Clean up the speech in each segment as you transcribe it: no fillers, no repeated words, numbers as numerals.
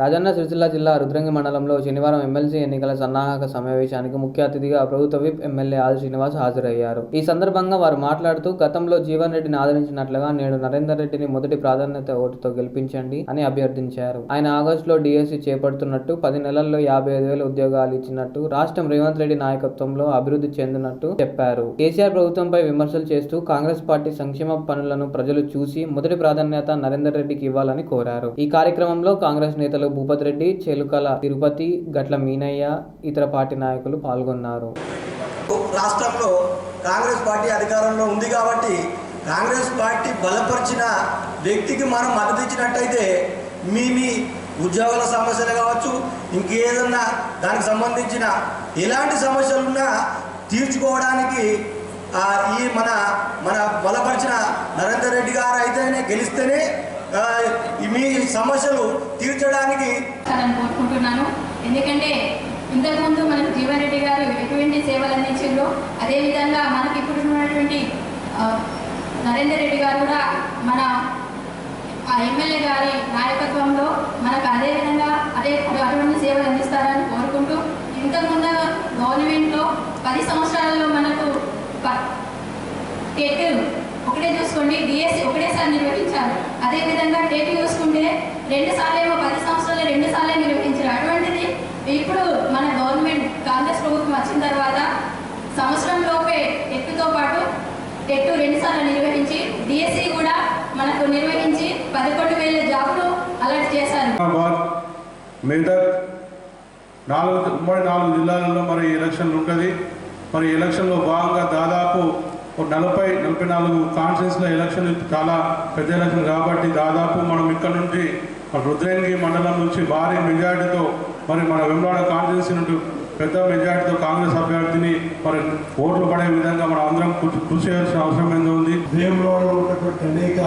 రాజన్న సిరిసిల్ల జిల్లా రుద్రంగి మండలంలో శనివారం ఎమ్మెల్సీ ఎన్నికల సన్నాహక సమావేశానికి ముఖ్య అతిథిగా ప్రభుత్వ విప్ ఎమ్మెల్యే ఆది శ్రీనివాస్ హాజరయ్యారు. ఈ సందర్భంగా వారు మాట్లాడుతూ గతంలో జీవన్ రెడ్డిని ఆదరించినట్లుగా నేడు నరేందర్ రెడ్డిని మొదటి ప్రాధాన్యత ఓటుతో గెలిపించండి అని అభ్యర్థించారు. ఆయన ఆగస్టులో డిఎస్సి చేపడుతున్నట్టు, 10 నెలల్లో 55,000 ఉద్యోగాలు ఇచ్చినట్టు, రాష్ట్రం రేవంత్ రెడ్డి నాయకత్వంలో అభివృద్ధి చెందినట్టు చెప్పారు. కేసీఆర్ ప్రభుత్వంపై విమర్శలు చేస్తూ కాంగ్రెస్ పార్టీ సంక్షేమ పనులను ప్రజలు చూసి మొదటి ప్రాధాన్యత నరేందర్ రెడ్డికి ఇవ్వాలని కోరారు. ఈ కార్యక్రమంలో కాంగ్రెస్ నేతలు భూపత్ రెడ్డి, చెలుకల తిరుపతి, గట్ల మీనయ్య, ఇతర పార్టీ నాయకులు పాల్గొన్నారు. రాష్ట్రంలో కాంగ్రెస్ పార్టీ అధికారంలో ఉంది కాబట్టి కాంగ్రెస్ పార్టీ బలపరిచిన వ్యక్తికి మనం మద్దతు ఇచ్చినట్టయితే మీ ఉద్యోగాల సమస్యలు కావచ్చు, ఇంకేదన్నా దానికి సంబంధించిన ఎలాంటి సమస్యలున్నా తీర్చుకోవడానికి ఈ మన బలపరిచిన నరేందర్ రెడ్డి గారు అయితేనే గెలిస్తేనే మీ సమస్యలు తీర్చడానికి కోరుకుంటున్నాను. ఎందుకంటే ఇంతకుముందు మనకు జీవన్ రెడ్డి గారు ఎటువంటి సేవలు అందించారో అదేవిధంగా మనకి ఇప్పుడు ఉన్నటువంటి నరేందర్ రెడ్డి గారు కూడా మన ఎమ్మెల్యే గారి నాయకత్వంలో మనకు అదేవిధంగా అటువంటి సేవలు అందిస్తారని కోరుకుంటూ, ఇంతకుముందు గవర్నమెంట్లో 10 సంవత్సరాలలో మనకు టెట్ ఒకటే చూసుకోండి, డిఎస్సి ఒకటేసారి నిర్వహించారు. అదేవిధంగా టెట్ చూసుకుంటే 2 సార్లు 10 సంవత్సరాలు 2 సార్లే నిర్వహించారు. అటువంటిది ఇప్పుడు మన గవర్నమెంట్ కాంగ్రెస్ ప్రభుత్వం వచ్చిన తర్వాత సంవత్సరంలోపే టెట్తో పాటు టెట్ 2 సార్లు నిర్వహించి డిఎస్సి కూడా మనకు నిర్వహించి 11,000 జాబులు అలర్ట్ చేశారు. మేదక్ 4 జిల్లాలలో మరి ఎలక్షన్లు ఉంటుంది. మరి ఎలక్షన్లో భాగంగా దాదాపు 40-44 కాన్స్టిట్యూన్సీల ఎలక్షన్ చాలా పెద్ద ఎలక్షన్ కాబట్టి దాదాపు మనం ఇక్కడ నుంచి రుద్రంగి మండలం నుంచి భారీ మెజార్టీతో మరి మన వెంబడ కాన్స్టిట్యూన్సీ నుండి పెద్ద మెజార్టీతో కాంగ్రెస్ అభ్యర్థిని మరి ఓట్లు పడే విధంగా మనం అందరం కృషి చేయాల్సిన అవసరం ఎంత ఉంది. దేశంలో ఉన్నటువంటి అనేక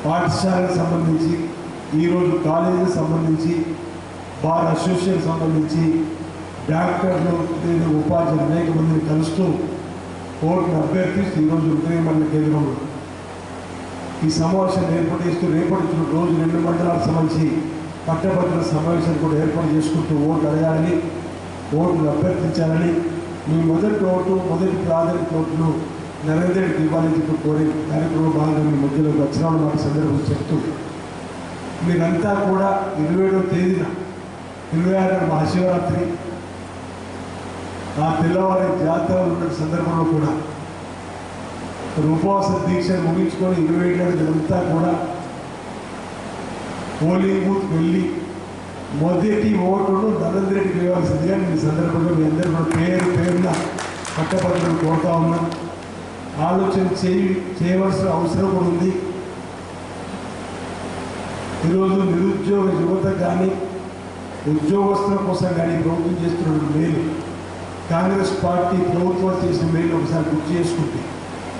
పాఠశాలకు సంబంధించి, ఈరోజు కాలేజీకి సంబంధించి, బార్ అసోసియేషన్ సంబంధించి, డాక్టర్లు, ఉపాధ్యాయులు అనేక మందిని కలుస్తూ ఓటును అభ్యర్థిస్తూ ఈరోజు రుద్రంగి మండల కేంద్రంలో ఈ సమావేశాన్ని ఏర్పాటు చేస్తూ రేపటి రోజు 2 మండలాలకు సంబంధించి పట్టభద్రుల సమావేశాన్ని కూడా ఏర్పాటు చేసుకుంటూ ఓట్లు అడగాలని, ఓటును అభ్యర్థించాలని, మీ మొదటి ప్రాధాన్యత ఓటును నరేందర్ రెడ్డికి ఇవ్వాలని చెప్పి కోరే కార్యక్రమంలో భాగంగా మీ మధ్యలో వచ్చిన మాట సందర్భం చెప్తూ, మీరంతా కూడా 27వ తేదీన 26 మహాశివరాత్రి ఆ తెల్లవారి జాతర ఉన్న సందర్భంలో కూడా ఉపవాస దీక్షను ముగించుకొని 27 అంతా కూడా పోలింగ్ బూత్ వెళ్ళి మొదటి ఓటును నరేందర్ రెడ్డికి ఇవ్వాల్సిందిగా ఈ సందర్భంలో మీ అందరూ కూడా పేరున పట్టభద్రులు కోరుతా ఉన్నాం. ఆలోచన చేయవలసిన అవసరం కూడా ఉంది. ఈరోజు నిరుద్యోగ యువత కానీ ఉద్యోగస్తుల కోసం కానీ ప్రభుత్వం చేస్తున్న మేలు, కాంగ్రెస్ పార్టీ ప్రభుత్వం చేసిన మేలు ఒకసారి గుర్తు చేసుకుంటే